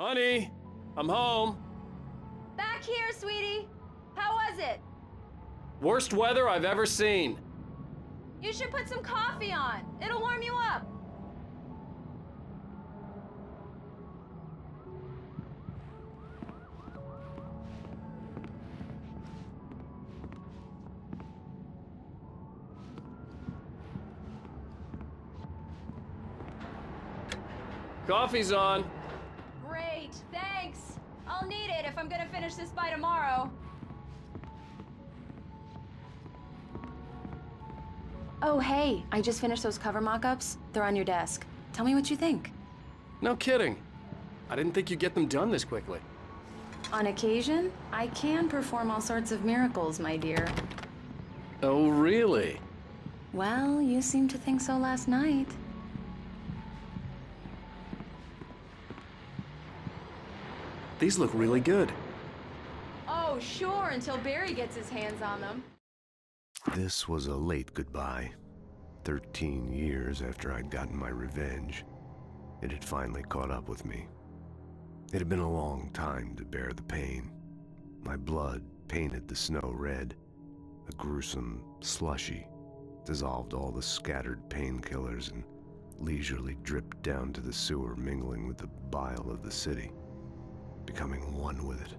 Honey, I'm home. Back here, sweetie. How was it? Worst weather I've ever seen. You should put some coffee on. It'll warm you up. Coffee's on. Great, thanks. I'll need it if I'm gonna finish this by tomorrow. Oh, hey, I just finished those cover mock-ups. They're on your desk. Tell me what you think. No kidding. I didn't think you'd get them done this quickly. On occasion, I can perform all sorts of miracles, my dear. Oh, really? Well, you seemed to think so last night. These look really good. Oh, sure, until Barry gets his hands on them. This was a late goodbye. 13 years after I'd gotten my revenge, it had finally caught up with me. It had been a long time to bear the pain. My blood painted the snow red. A gruesome slushy dissolved all the scattered painkillers and leisurely dripped down to the sewer, mingling with the bile of the city, becoming one with it.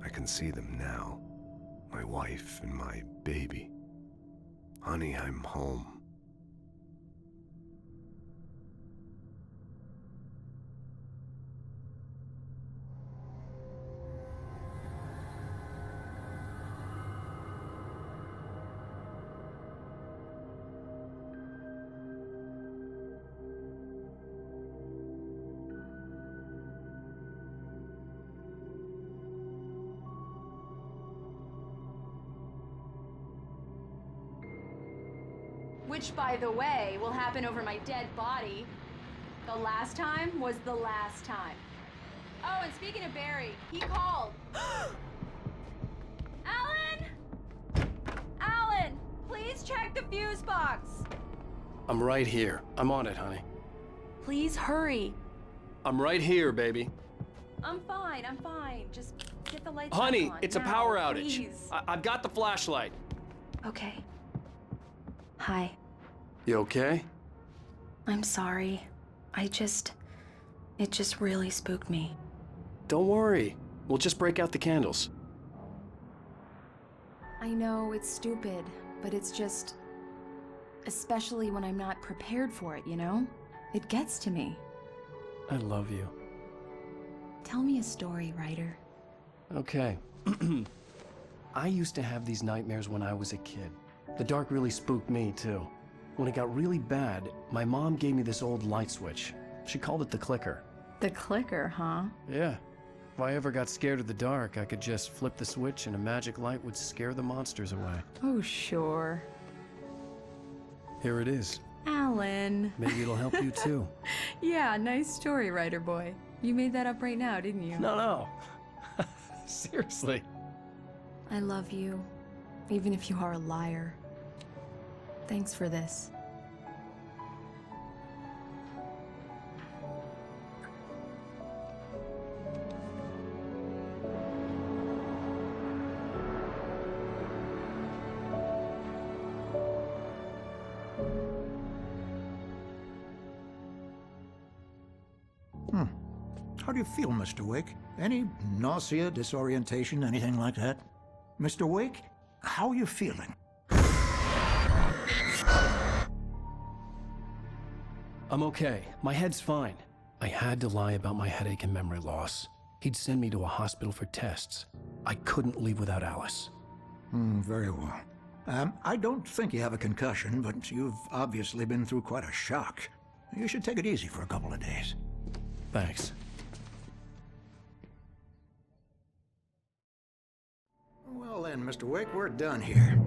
I can see them now. My wife and my baby. Honey, I'm home. Which, by the way, will happen over my dead body. The last time was the last time. Oh, and speaking of Barry, he called. Alan! Alan, please check the fuse box. I'm right here. I'm on it, honey. Please hurry. I'm right here, baby. I'm fine, I'm fine. Just get the lights Honey, back on. it's a now, power outage. please. I've got the flashlight. Okay. Hi. You okay? I'm sorry. It just really spooked me. Don't worry. We'll just break out the candles. I know it's stupid, but it's just... especially when I'm not prepared for it, you know? It gets to me. I love you. Tell me a story, writer. Okay. I used to have these nightmares when I was a kid. The dark really spooked me, too. When it got really bad, my mom gave me this old light switch. She called it the clicker. The clicker, huh? Yeah. If I ever got scared of the dark, I could just flip the switch and a magic light would scare the monsters away. Oh, sure. Here it is. Alan. Maybe it'll help you, too. Yeah, nice story, writer boy. You made that up right now, didn't you? No. Seriously. I love you, even if you are a liar. Thanks for this. How do you feel, Mr. Wake? Any nausea, disorientation, anything like that? Mr. Wake, how are you feeling? I'm okay. My head's fine. I had to lie about my headache and memory loss. He'd send me to a hospital for tests. I couldn't leave without Alice. Very well. I don't think you have a concussion, but you've obviously been through quite a shock. You should take it easy for a couple of days. Thanks. Well then, Mr. Wake, we're done here.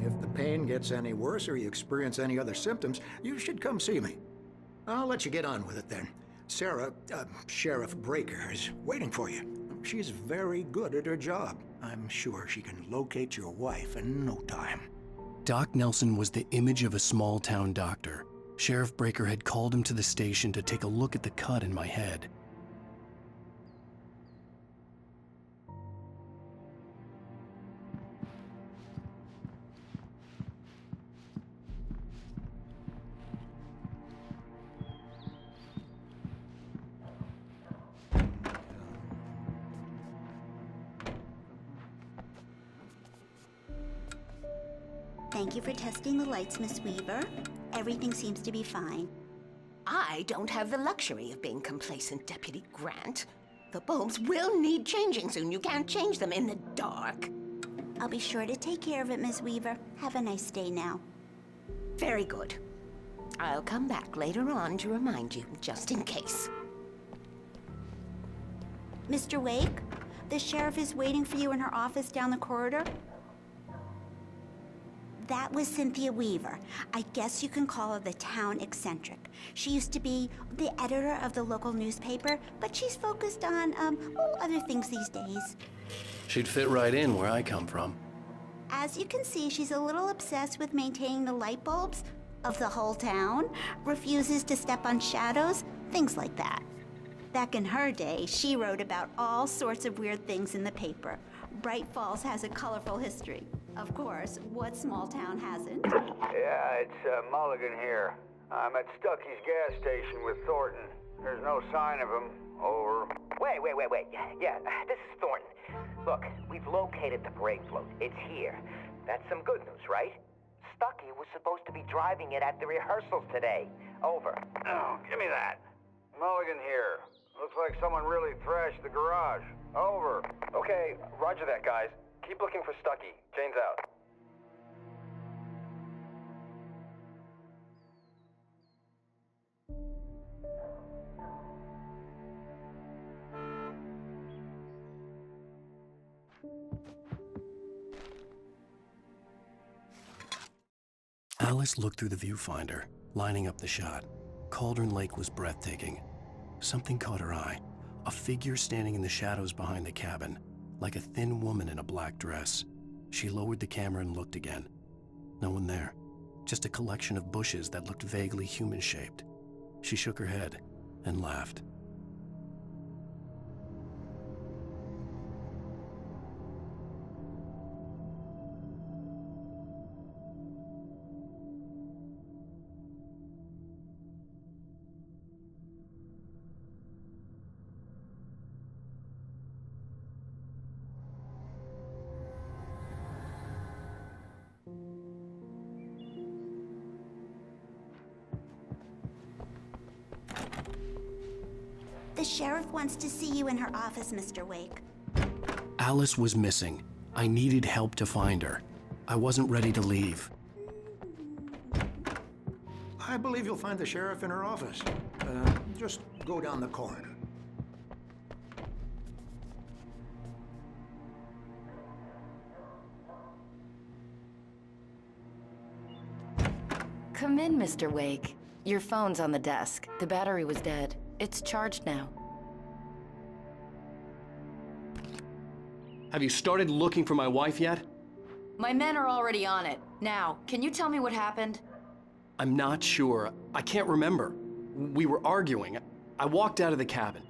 If the pain gets any worse or you experience any other symptoms, you should come see me. I'll let you get on with it then. Sarah, Sheriff Breaker, is waiting for you. She's very good at her job. I'm sure she can locate your wife in no time. Doc Nelson was the image of a small-town doctor. Sheriff Breaker had called him to the station to take a look at the cut in my head. Thank you for testing the lights, Miss Weaver. Everything seems to be fine. I don't have the luxury of being complacent, Deputy Grant. The bulbs will need changing soon. You can't change them in the dark. I'll be sure to take care of it, Miss Weaver. Have a nice day now. Very good. I'll come back later on to remind you, just in case. Mr. Wake, the sheriff is waiting for you in her office down the corridor. That was Cynthia Weaver. I guess you can call her the town eccentric. She used to be the editor of the local newspaper, but she's focused on, other things these days. She'd fit right in where I come from. As you can see, she's a little obsessed with maintaining the light bulbs of the whole town, refuses to step on shadows, things like that. Back in her day, she wrote about all sorts of weird things in the paper. Bright Falls has a colorful history. Of course, what small town hasn't? Yeah, it's Mulligan here. I'm at Stucky's gas station with Thornton. There's no sign of him. Over. Wait. Yeah, this is Thornton. Look, we've located the brake float. It's here. That's some good news, right? Stucky was supposed to be driving it at the rehearsals today. Over. Oh, give me that. Mulligan here. Looks like someone really thrashed the garage. Over. Okay, roger that, guys. Keep looking for Stucky. Jane's out. Alice looked through the viewfinder, lining up the shot. Cauldron Lake was breathtaking. Something caught her eye. A figure standing in the shadows behind the cabin, like a thin woman in a black dress. She lowered the camera and looked again. No one there. Just a collection of bushes that looked vaguely human-shaped. She shook her head and laughed. The sheriff wants to see you in her office, Mr. Wake. Alice was missing. I needed help to find her. I wasn't ready to leave. I believe you'll find the sheriff in her office. Just go down the corridor. Come in, Mr. Wake. Your phone's on the desk. The battery was dead. It's charged now. Have you started looking for my wife yet? My men are already on it. Now, can you tell me what happened? I'm not sure. I can't remember. We were arguing. I walked out of the cabin.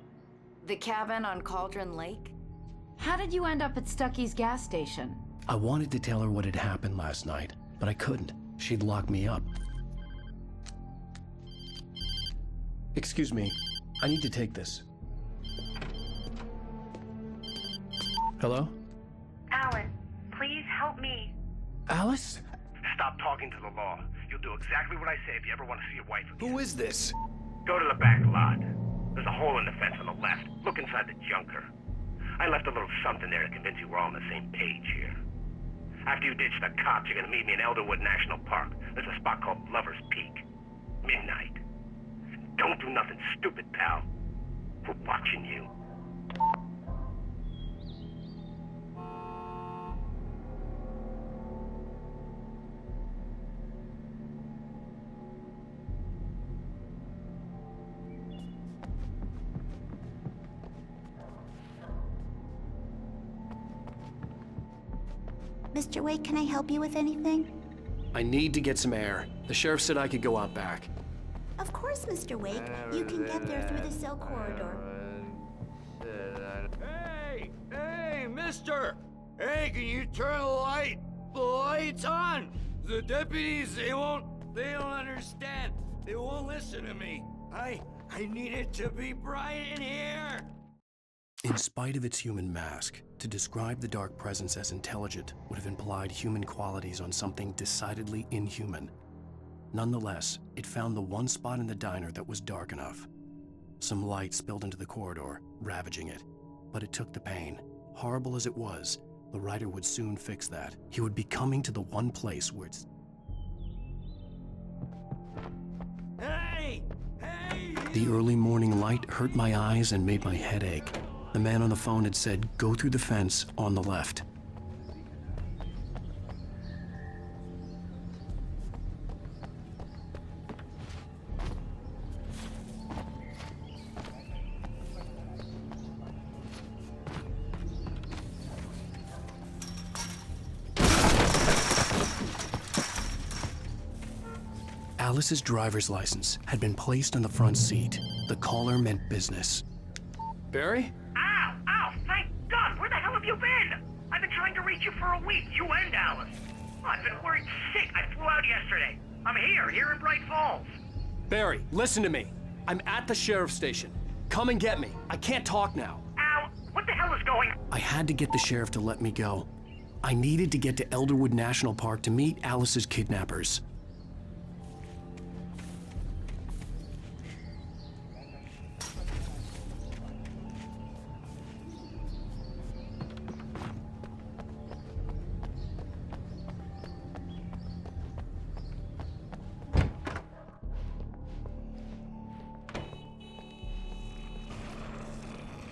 The cabin on Cauldron Lake? How did you end up at Stucky's gas station? I wanted to tell her what had happened last night, but I couldn't. She'd lock me up. Excuse me. I need to take this. Hello? Alan, please help me. Alice? Stop talking to the law. You'll do exactly what I say if you ever want to see your wife again. Who is this? Go to the back lot. There's a hole in the fence on the left. Look inside the junker. I left a little something there to convince you we're all on the same page here. After you ditch the cops, you're gonna meet me in Elderwood National Park. There's a spot called Lover's Peak. Midnight. Don't do nothing stupid, pal. We're watching you. Mr. Wake, can I help you with anything? I need to get some air. The sheriff said I could go out back. Of course, Mr. Wake. You can get there through the cell corridor. Hey, mister! Hey, can you turn the lights on? The deputies, they don't understand. They won't listen to me. I need it to be bright in here. In spite of its human mask, to describe the dark presence as intelligent would have implied human qualities on something decidedly inhuman. Nonetheless, it found the one spot in the diner that was dark enough. Some light spilled into the corridor, ravaging it. But it took the pain. Horrible as it was, the writer would soon fix that. He would be coming to the one place where it's... Hey! Hey! The early morning light hurt my eyes and made my head ache. The man on the phone had said, "Go through the fence on the left." Alice's driver's license had been placed on the front seat. The caller meant business. Barry? Ow! Ow! Thank God! Where the hell have you been? I've been trying to reach you for a week, you and Alice. I've been worried sick. I flew out yesterday. I'm here in Bright Falls. Barry, listen to me. I'm at the sheriff's station. Come and get me. I can't talk now. Ow! What the hell is going on? I had to get the sheriff to let me go. I needed to get to Elderwood National Park to meet Alice's kidnappers.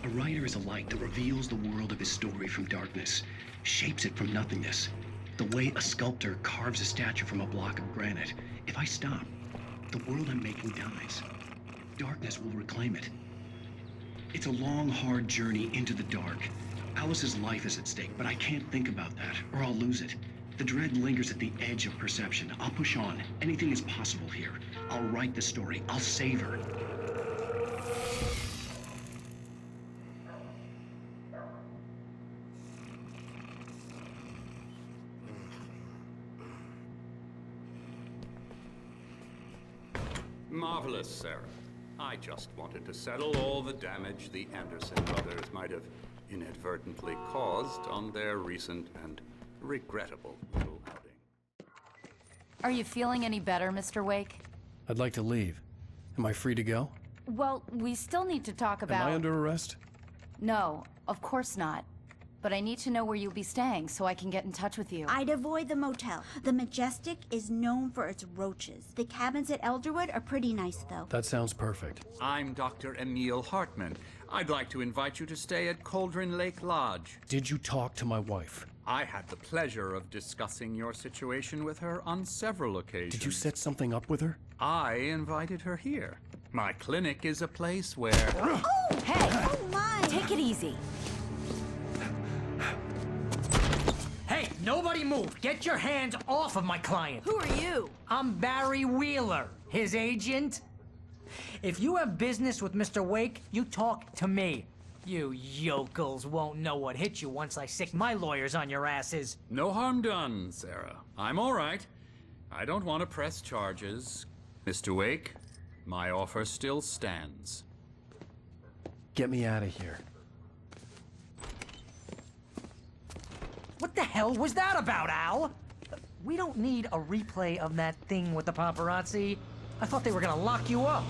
A writer is a light that reveals the world of his story from darkness, shapes it from nothingness. The way a sculptor carves a statue from a block of granite. If I stop, the world I'm making dies. Darkness will reclaim it. It's a long, hard journey into the dark. Alice's life is at stake, but I can't think about that, or I'll lose it. The dread lingers at the edge of perception. I'll push on. Anything is possible here. I'll write the story. I'll save her. Marvelous, Sarah. I just wanted to settle all the damage the Anderson brothers might have inadvertently caused on their recent and regrettable little outing. Are you feeling any better, Mr. Wake? I'd like to leave. Am I free to go? Well, we still need to talk about... Am I under arrest? No, of course not. But I need to know where you'll be staying so I can get in touch with you. I'd avoid the motel. The Majestic is known for its roaches. The cabins at Elderwood are pretty nice, though. That sounds perfect. I'm Dr. Emil Hartman. I'd like to invite you to stay at Cauldron Lake Lodge. Did you talk to my wife? I had the pleasure of discussing your situation with her on several occasions. Did you set something up with her? I invited her here. My clinic is a place where... Oh! Hey! Oh, my! Take it easy. Hey, nobody move! Get your hands off of my client! Who are you? I'm Barry Wheeler, his agent. If you have business with Mr. Wake, you talk to me. You yokels won't know what hit you once I sick my lawyers on your asses. No harm done, Sarah. I'm all right. I don't want to press charges. Mr. Wake, my offer still stands. Get me out of here. What the hell was that about, Al? We don't need a replay of that thing with the paparazzi. I thought they were gonna lock you up.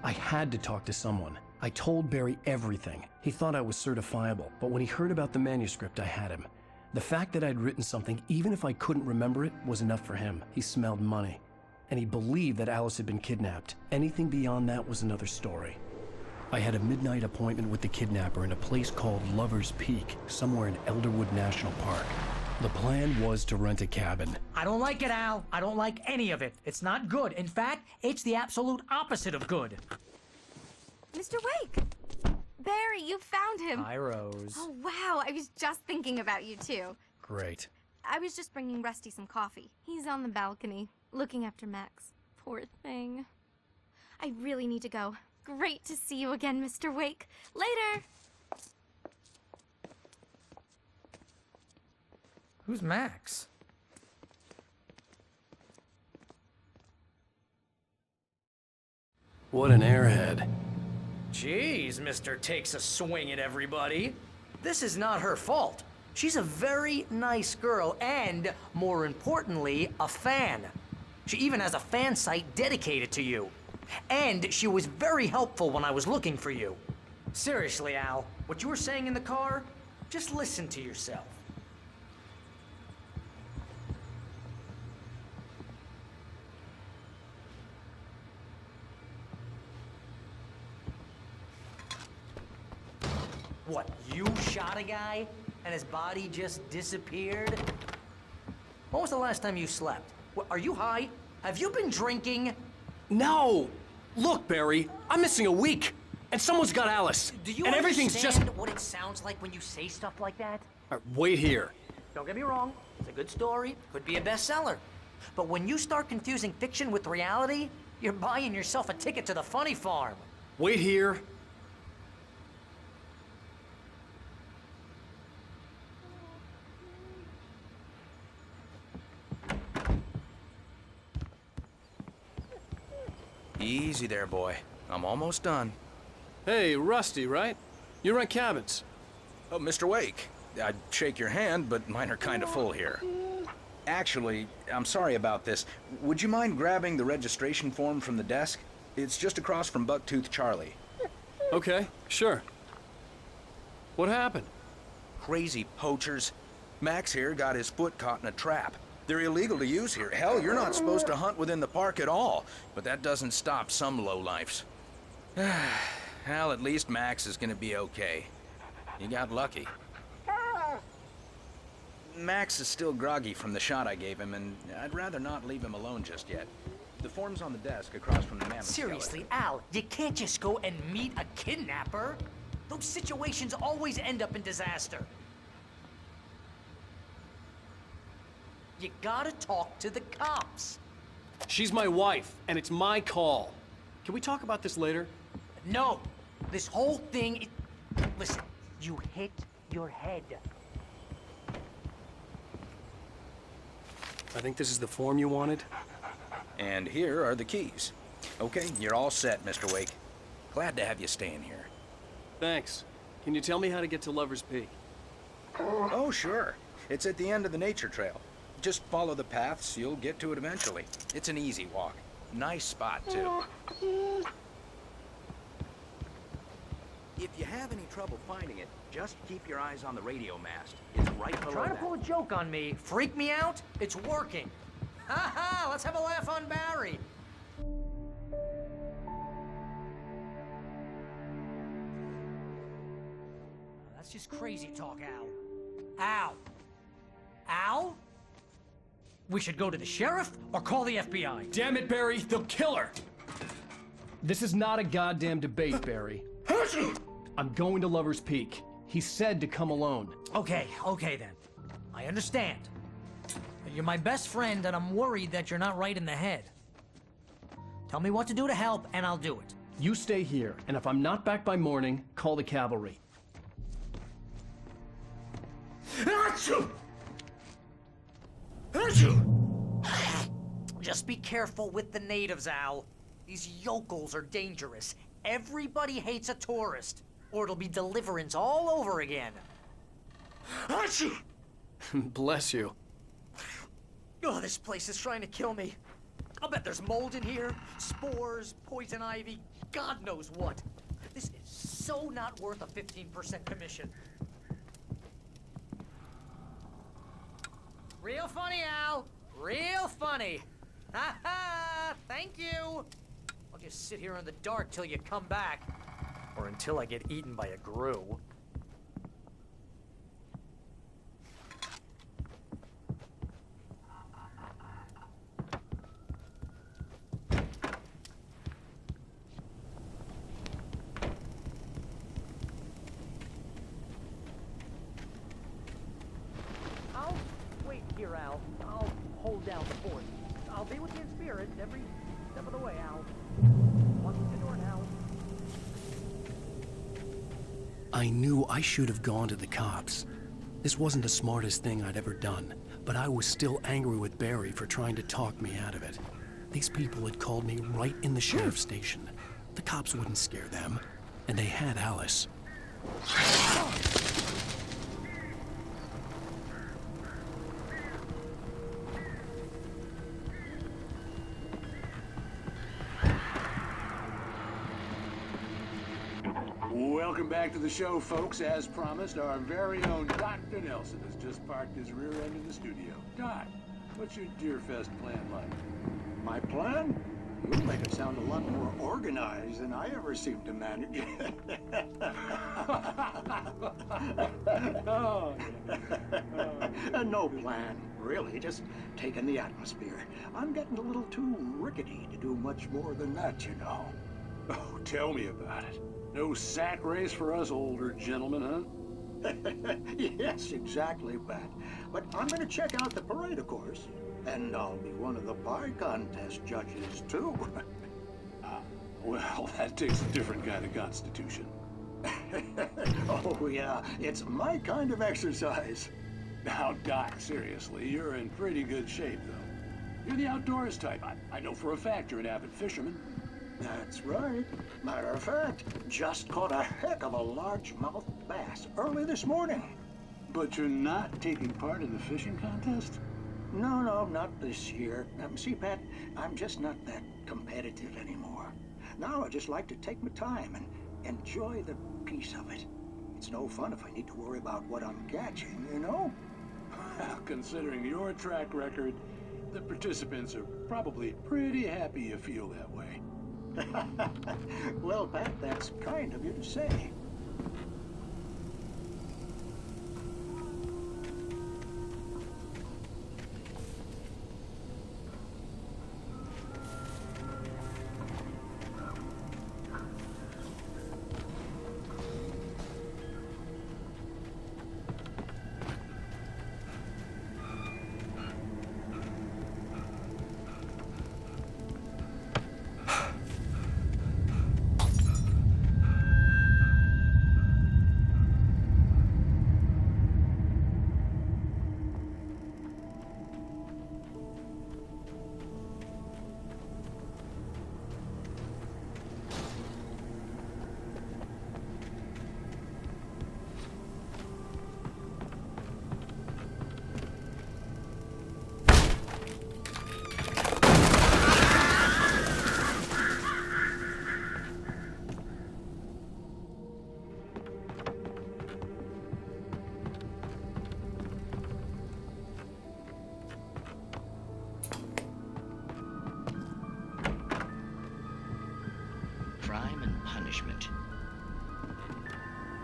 I had to talk to someone. I told Barry everything. He thought I was certifiable, but when he heard about the manuscript, I had him. The fact that I'd written something, even if I couldn't remember it, was enough for him. He smelled money. And he believed that Alice had been kidnapped. Anything beyond that was another story. I had a midnight appointment with the kidnapper in a place called Lover's Peak, somewhere in Elderwood National Park. The plan was to rent a cabin. I don't like it, Al. I don't like any of it. It's not good. In fact, it's the absolute opposite of good. Mr. Wake! Barry, you found him! Hi, Rose. Oh, wow. I was just thinking about you, too. Great. I was just bringing Rusty some coffee. He's on the balcony, looking after Max. Poor thing. I really need to go. Great to see you again, Mr. Wake. Later! Who's Max? What an airhead. Jeez, Mr. Takes a swing at everybody. This is not her fault. She's a very nice girl and, more importantly, a fan. She even has a fan site dedicated to you. And she was very helpful when I was looking for you. Seriously, Al, what you were saying in the car, just listen to yourself. What, you shot a guy and his body just disappeared? When was the last time you slept? What, are you high? Have you been drinking? No! Look, Barry, I'm missing a week, and someone's got Alice. Do you and everything's understand just... what it sounds like when you say stuff like that? Wait here. Don't get me wrong, it's a good story, could be a bestseller. But when you start confusing fiction with reality, you're buying yourself a ticket to the funny farm. Wait here. Easy there, boy. I'm almost done. Hey, Rusty, right? You rent cabins. Oh, Mr. Wake. I'd shake your hand, but mine are kind of full here. Actually, I'm sorry about this. Would you mind grabbing the registration form from the desk? It's just across from Bucktooth Charlie. Okay, sure. What happened? Crazy poachers. Max here got his foot caught in a trap. They're illegal to use here. Hell, you're not supposed to hunt within the park at all. But that doesn't stop some lowlifes. Well, at least Max is gonna be okay. You got lucky. Max is still groggy from the shot I gave him, and I'd rather not leave him alone just yet. The form's on the desk across from the mammoth Seriously, Al, you can't just go and meet a kidnapper. Those situations always end up in disaster. You gotta talk to the cops. She's my wife, and it's my call. Can we talk about this later? No. This whole thing... Listen, you hit your head. I think this is the form you wanted. And here are the keys. Okay, you're all set, Mr. Wake. Glad to have you staying here. Thanks. Can you tell me how to get to Lover's Peak? Oh, sure. It's at the end of the nature trail. Just follow the paths, you'll get to it eventually. It's an easy walk. Nice spot, too. If you have any trouble finding it, just keep your eyes on the radio mast. It's right below Trying to that. pull a joke on me, freak me out? It's working. Ha ha! Let's have a laugh on Barry. That's just crazy talk, Al. Al! Al? We should go to the sheriff or call the FBI. Damn it, Barry, they'll kill her! This is not a goddamn debate, Barry. I'm going to Lover's Peak. He said to come alone. Okay then. I understand. But you're my best friend, and I'm worried that you're not right in the head. Tell me what to do to help, and I'll do it. You stay here, and if I'm not back by morning, call the cavalry. Just be careful with the natives, Al. These yokels are dangerous. Everybody hates a tourist, or it'll be Deliverance all over again. Bless you. Oh, this place is trying to kill me. I'll bet there's mold in here, spores, poison ivy, God knows what. This is so not worth a 15% commission. Real funny, Al. Real funny. Ha ha! Thank you. I'll just sit here in the dark till you come back. Or until I get eaten by a grue. I'll wait here, Al. I'll hold down the fort. I'll be with you in spirit every step of the way, Al. Locking the door now. I knew I should have gone to the cops. This wasn't the smartest thing I'd ever done, but I was still angry with Barry for trying to talk me out of it. These people had called me right in the sheriff's station. The cops wouldn't scare them, and they had Alice. Welcome back to the show, folks. As promised, our very own Dr. Nelson has just parked his rear end in the studio. Doc, what's your Deerfest plan like? My plan? You make it sound a lot more organized than I ever seem to manage. No plan, really. Just taking the atmosphere. I'm getting a little too rickety to do much more than that, you know. Oh, tell me about it. No sack race for us older gentlemen, huh? Yes, exactly, Pat. But I'm going to check out the parade, of course. And I'll be one of the pie contest judges, too. Well, that takes a different kind of constitution. Oh, yeah. It's my kind of exercise. Now, Doc, seriously, you're in pretty good shape, though. You're the outdoors type. I know for a fact you're an avid fisherman. That's right. Matter of fact, just caught a heck of a largemouth bass early this morning. But you're not taking part in the fishing contest? No, not this year. See, Pat, I'm just not that competitive anymore. Now I just like to take my time and enjoy the peace of it. It's no fun if I need to worry about what I'm catching, you know? Well, considering your track record, the participants are probably pretty happy you feel that way. Well, Pat, that's kind of you to say. Crime and punishment.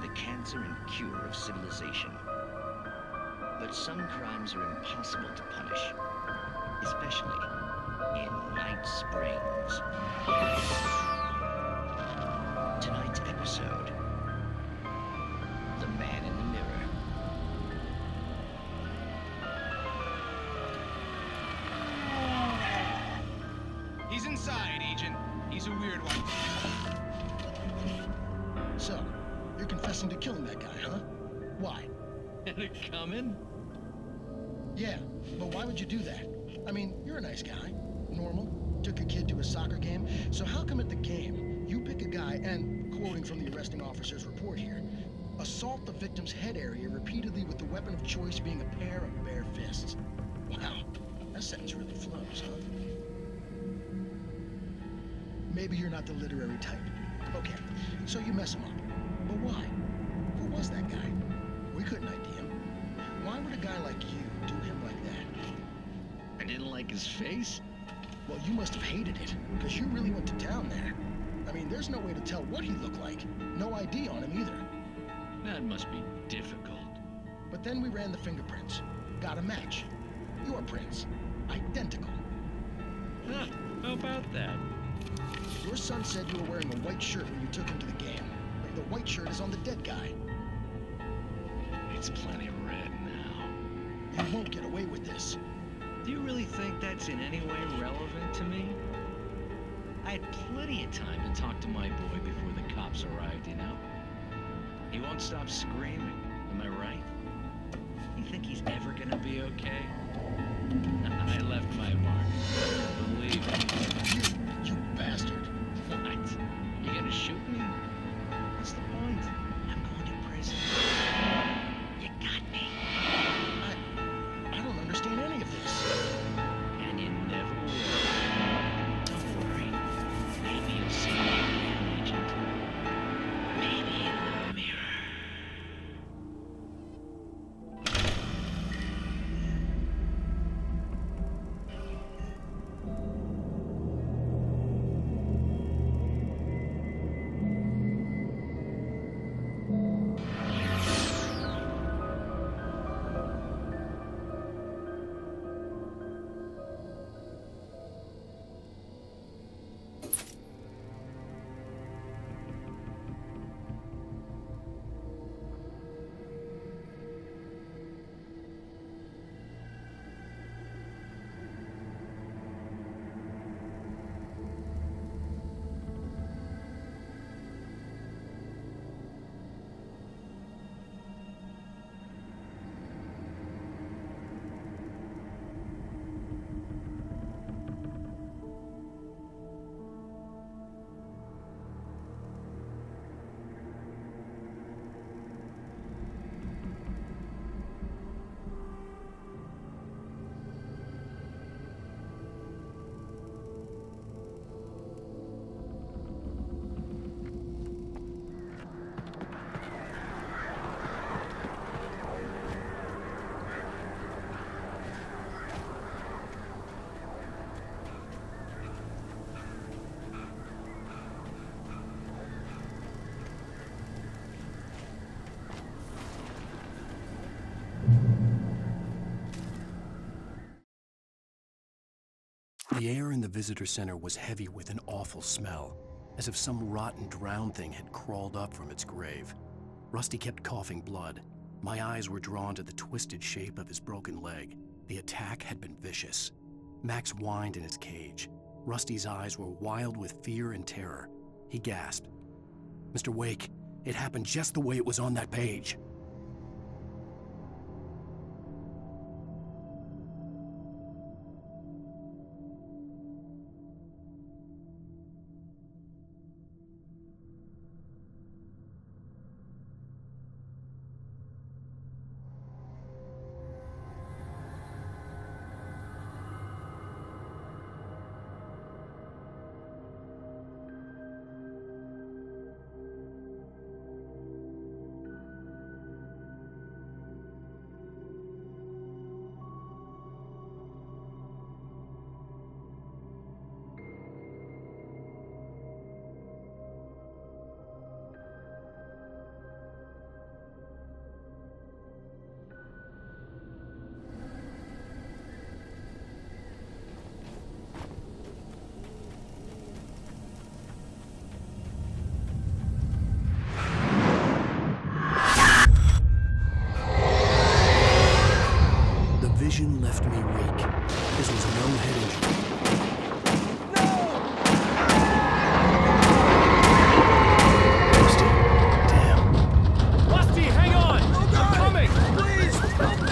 The cancer and cure of civilization. But some crimes are impossible to punish, especially in Night Springs. Tonight's episode, The Man in the Mirror. He's inside, Agent. He's a weird one. So, you're confessing to killing that guy, huh? Why? Had it coming? Yeah, but why would you do that? I mean, you're a nice guy. Normal. Took your kid to a soccer game. So how come at the game, you pick a guy and, quoting from the arresting officer's report here, assault the victim's head area repeatedly with the weapon of choice being a pair of bare fists? Wow, that sentence really flows, huh? Maybe you're not the literary type. Okay, so you mess him up. But why? Who was that guy? We couldn't ID him. Why would a guy like you do him like that? I didn't like his face? Well, you must have hated it, because you really went to town there. I mean, there's no way to tell what he looked like. No ID on him either. That must be difficult. But then we ran the fingerprints. Got a match. Your prints. Identical. Huh, how about that? Your son said you were wearing a white shirt when you took him to the game. But the white shirt is on the dead guy. It's plenty red now. You won't get away with this. Do you really think that's in any way relevant to me? I had plenty of time to talk to my boy before the cops arrived, you know? He won't stop screaming, am I right? You think he's ever gonna be okay? I left my mark. Believe me. You bastard. What? The air in the visitor center was heavy with an awful smell, as if some rotten drowned thing had crawled up from its grave. Rusty kept coughing blood. My eyes were drawn to the twisted shape of his broken leg. The attack had been vicious. Max whined in his cage. Rusty's eyes were wild with fear and terror. He gasped. "Mr. Wake, it happened just the way it was on that page." Vision left me weak. This was no head injury. Rusty, damn. Rusty, hang on! I'm coming! Please, help me!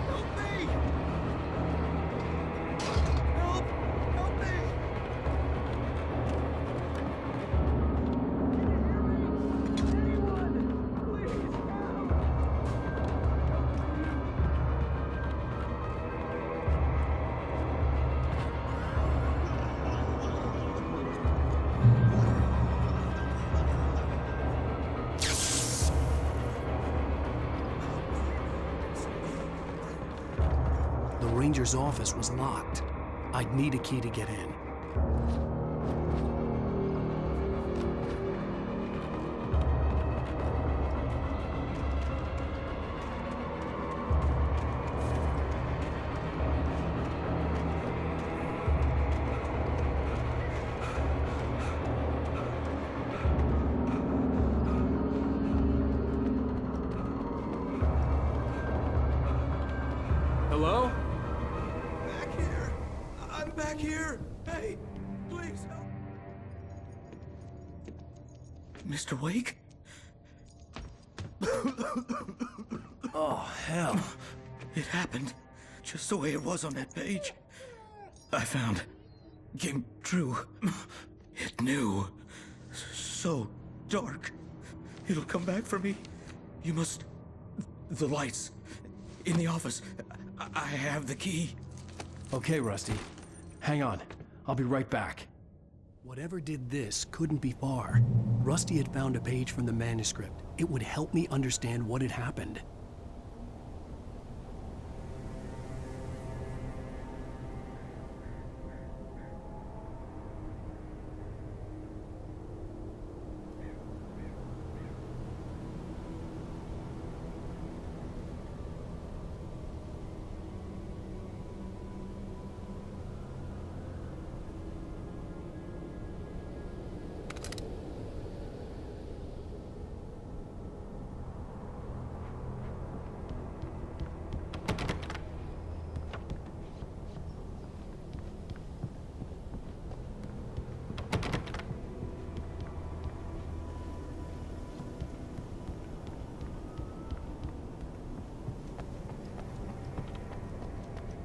Help me! Help me! The ranger's office was locked. I'd need a key to get in. Hello? Back here. I'm back here. Hey, please help. Mr. Wake? Oh, hell. It happened just the way it was on that page. I found. Came true. It knew. So dark. It'll come back for me. You must. The lights. In the office. I have the key. Okay, Rusty. Hang on. I'll be right back. Whatever did this couldn't be far. Rusty had found a page from the manuscript. It would help me understand what had happened.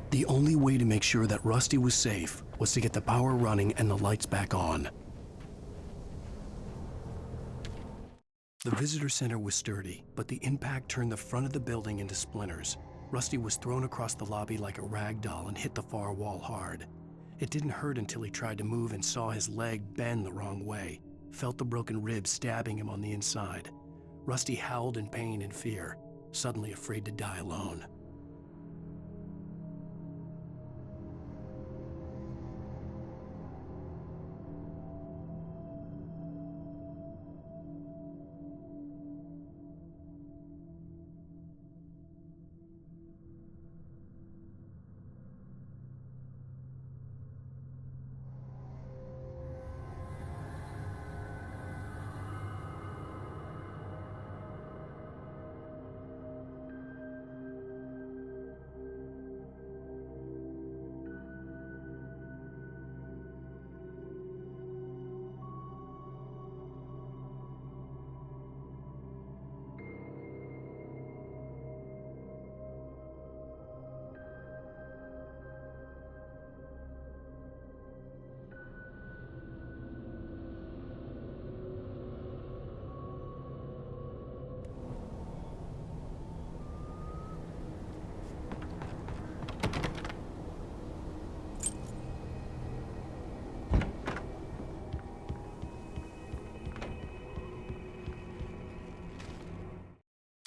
The only way to make sure that Rusty was safe was to get the power running and the lights back on. The visitor center was sturdy, but the impact turned the front of the building into splinters. Rusty was thrown across the lobby like a rag doll and hit the far wall hard. It didn't hurt until he tried to move and saw his leg bend the wrong way, felt the broken ribs stabbing him on the inside. Rusty howled in pain and fear, suddenly afraid to die alone.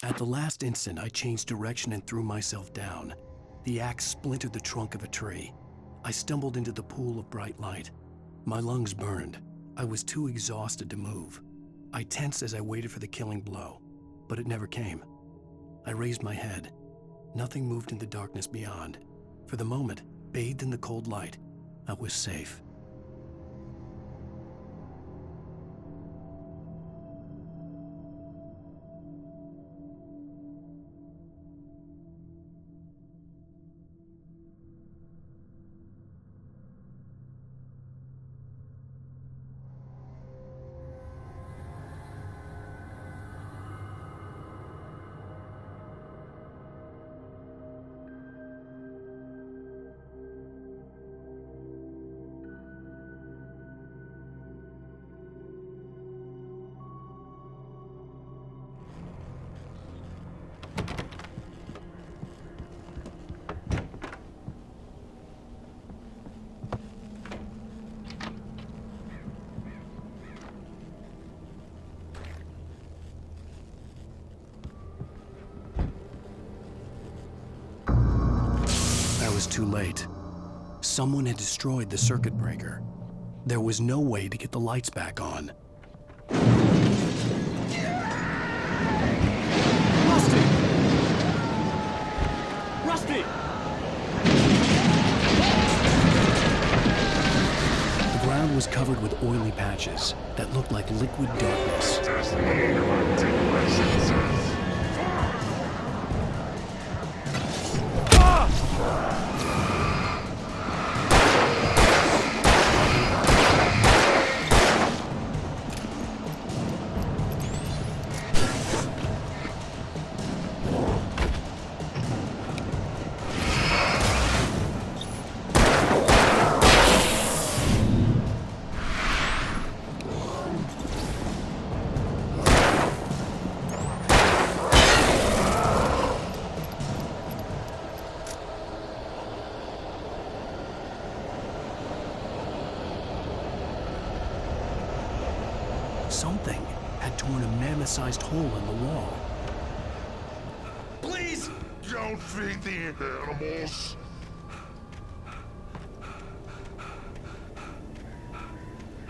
At the last instant, I changed direction and threw myself down. The axe splintered the trunk of a tree. I stumbled into the pool of bright light. My lungs burned. I was too exhausted to move. I tensed as I waited for the killing blow, but it never came. I raised my head. Nothing moved in the darkness beyond. For the moment, bathed in the cold light, I was safe. I was too late. Someone had destroyed the circuit breaker. There was no way to get the lights back on. Rusty! Rusty! The ground was covered with oily patches that looked like liquid darkness. Something had torn a mammoth-sized hole in the wall. Please! Don't feed the animals!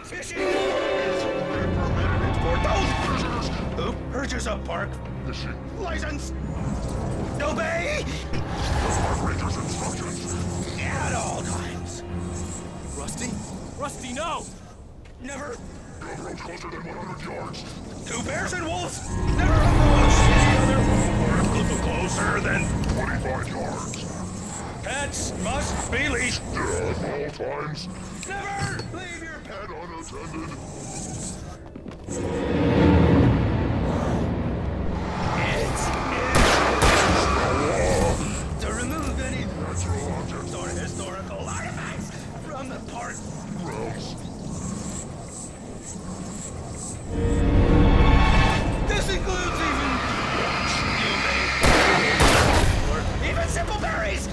Fishing is only permitted for those prisoners who purchase a park fishing license. Obey Rangers' instructions at all times. Rusty? Rusty, no! Never. No roads closer than 100 yards. Two bears and wolves never approach each other. A little closer than 25 yards. Pets must be leashed. At all times. Never leave your pet. And unattended. To remove any natural objects or historical artifacts from the park grounds. This includes even simple berries.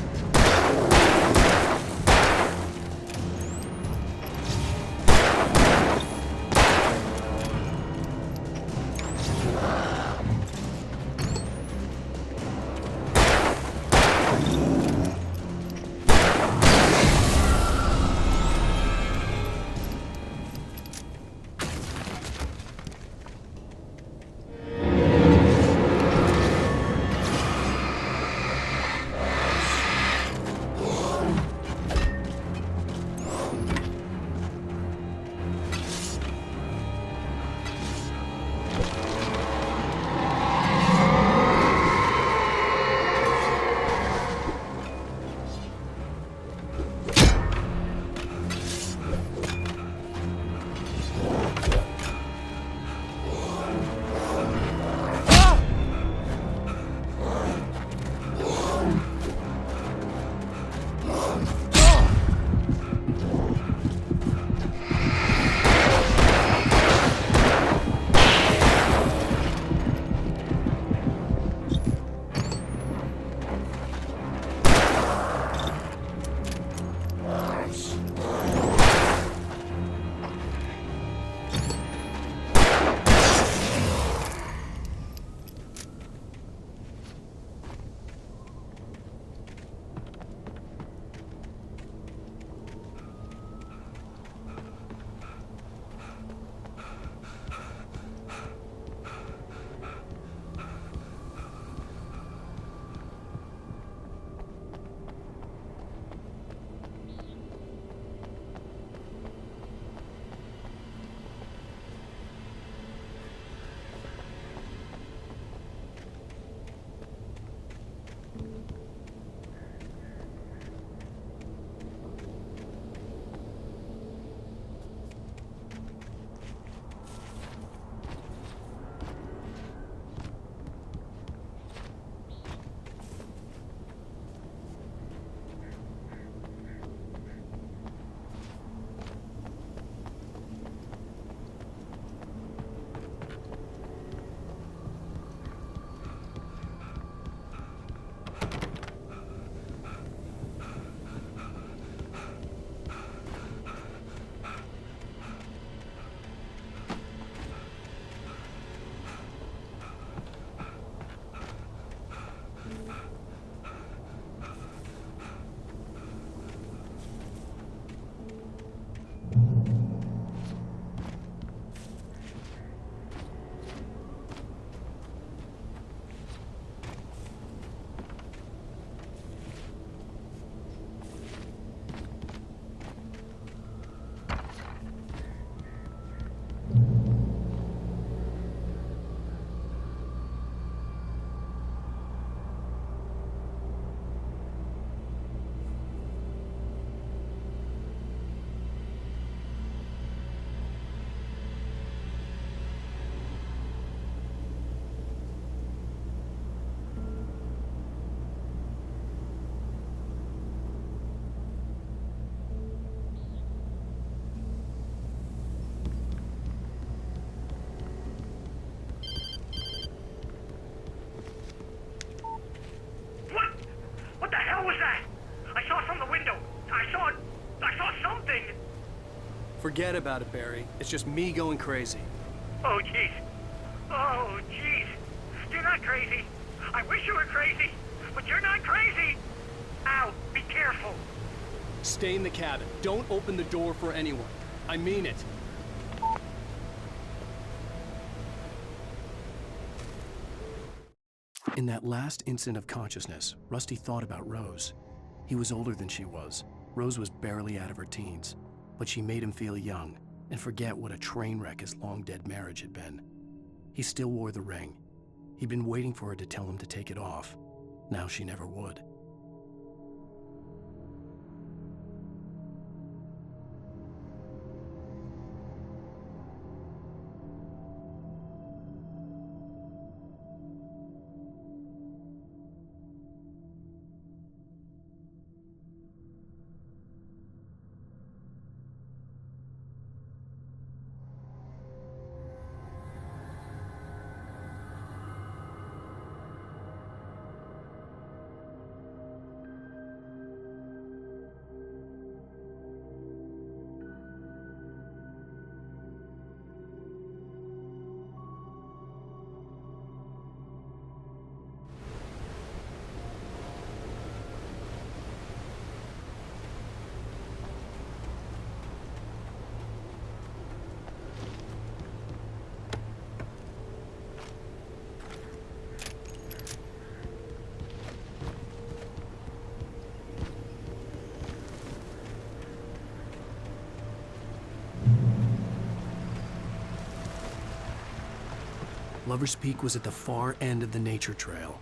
Forget about it, Barry. It's just me going crazy. Oh, jeez. Oh, jeez. You're not crazy. I wish you were crazy, but you're not crazy. Ow, be careful. Stay in the cabin. Don't open the door for anyone. I mean it. In that last instant of consciousness, Rusty thought about Rose. He was older than she was. Rose was barely out of her teens, but she made him feel young and forget what a train wreck his long-dead marriage had been. He still wore the ring. He'd been waiting for her to tell him to take it off. Now she never would. Lover's Peak was at the far end of the nature trail.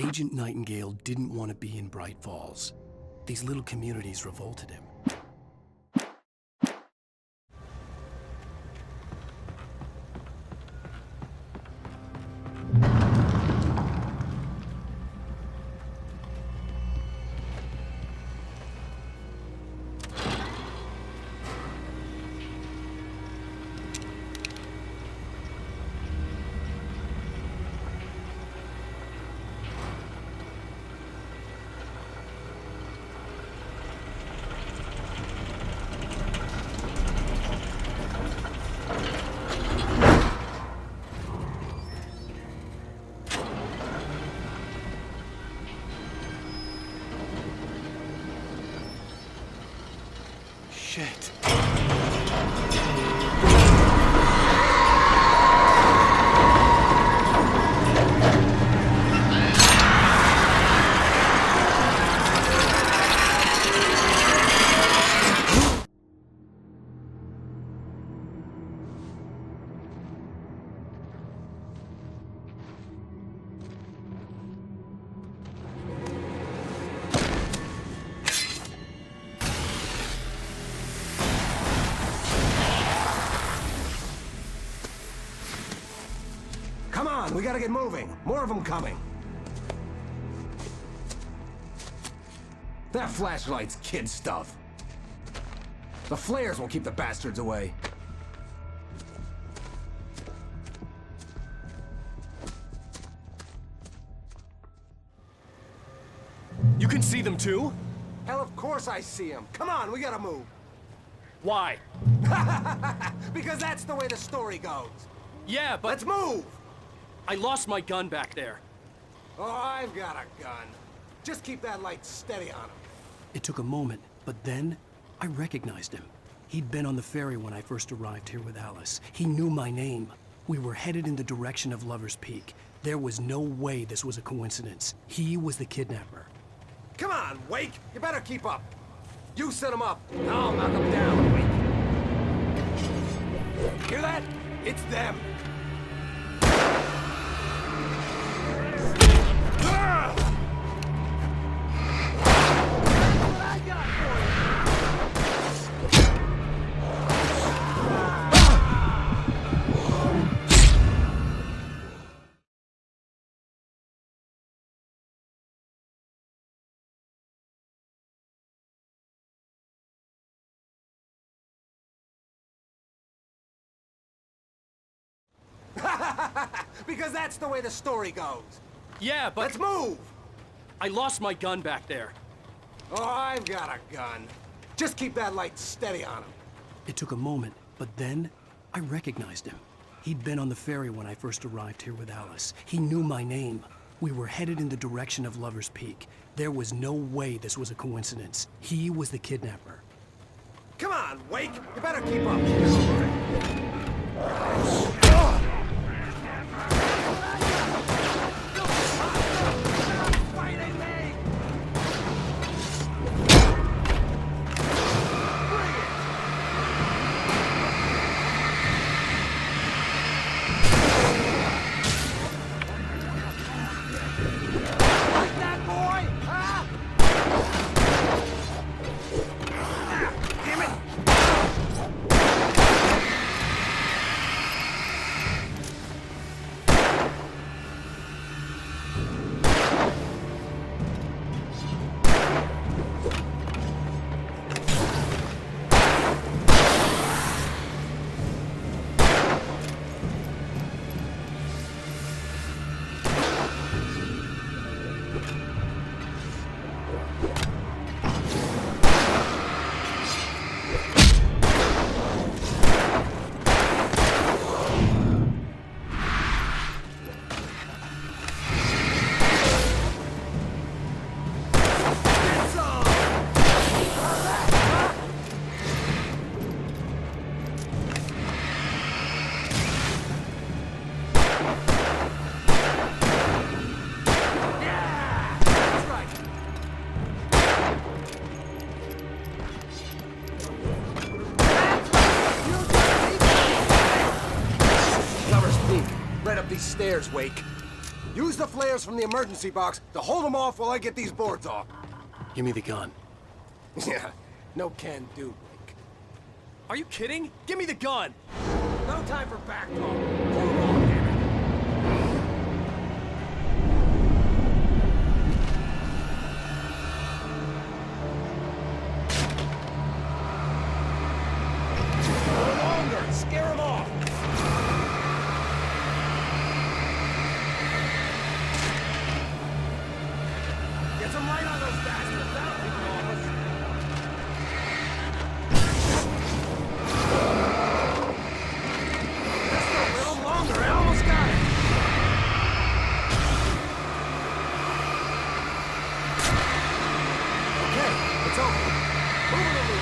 Agent Nightingale didn't want to be in Bright Falls. These little communities revolted him. Shit. Come on, we gotta get moving. More of them coming. That flashlight's kid stuff. The flares will keep the bastards away. You can see them too? Hell, of course I see them. Come on, we gotta move. Why? Because that's the way the story goes. Yeah, but... Let's move! I lost my gun back there. Oh, I've got a gun. Just keep that light steady on him. It took a moment, but then I recognized him. He'd been on the ferry when I first arrived here with Alice. He knew my name. We were headed in the direction of Lover's Peak. There was no way this was a coincidence. He was the kidnapper. Come on, Wake! You better keep up. You set him up. I'll knock him down, Wake. Hear that? It's them. Because that's the way the story goes. Yeah, but... Let's move! I lost my gun back there. Oh, I've got a gun. Just keep that light steady on him. It took a moment, but then I recognized him. He'd been on the ferry when I first arrived here with Alice. He knew my name. We were headed in the direction of Lover's Peak. There was no way this was a coincidence. He was the kidnapper. Come on, Wake! You better keep up. These stairs, Wake. Use the flares from the emergency box to hold them off while I get these boards off. Give me the gun. Yeah, no can do, Wake. Are you kidding? Give me the gun! No time for back talk. Pull them off, damn it. No longer! Scare them off! Get some light on those bastards! That'll keep them off us. Just a little longer. I almost got it. Okay, it's over. Move it along.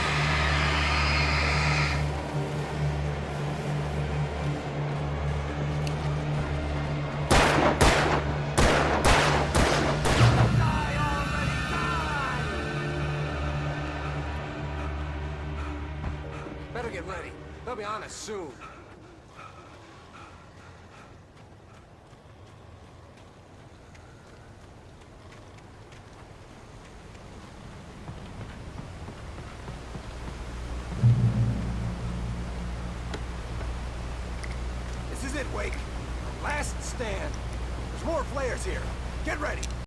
Better get ready. They'll be on us soon.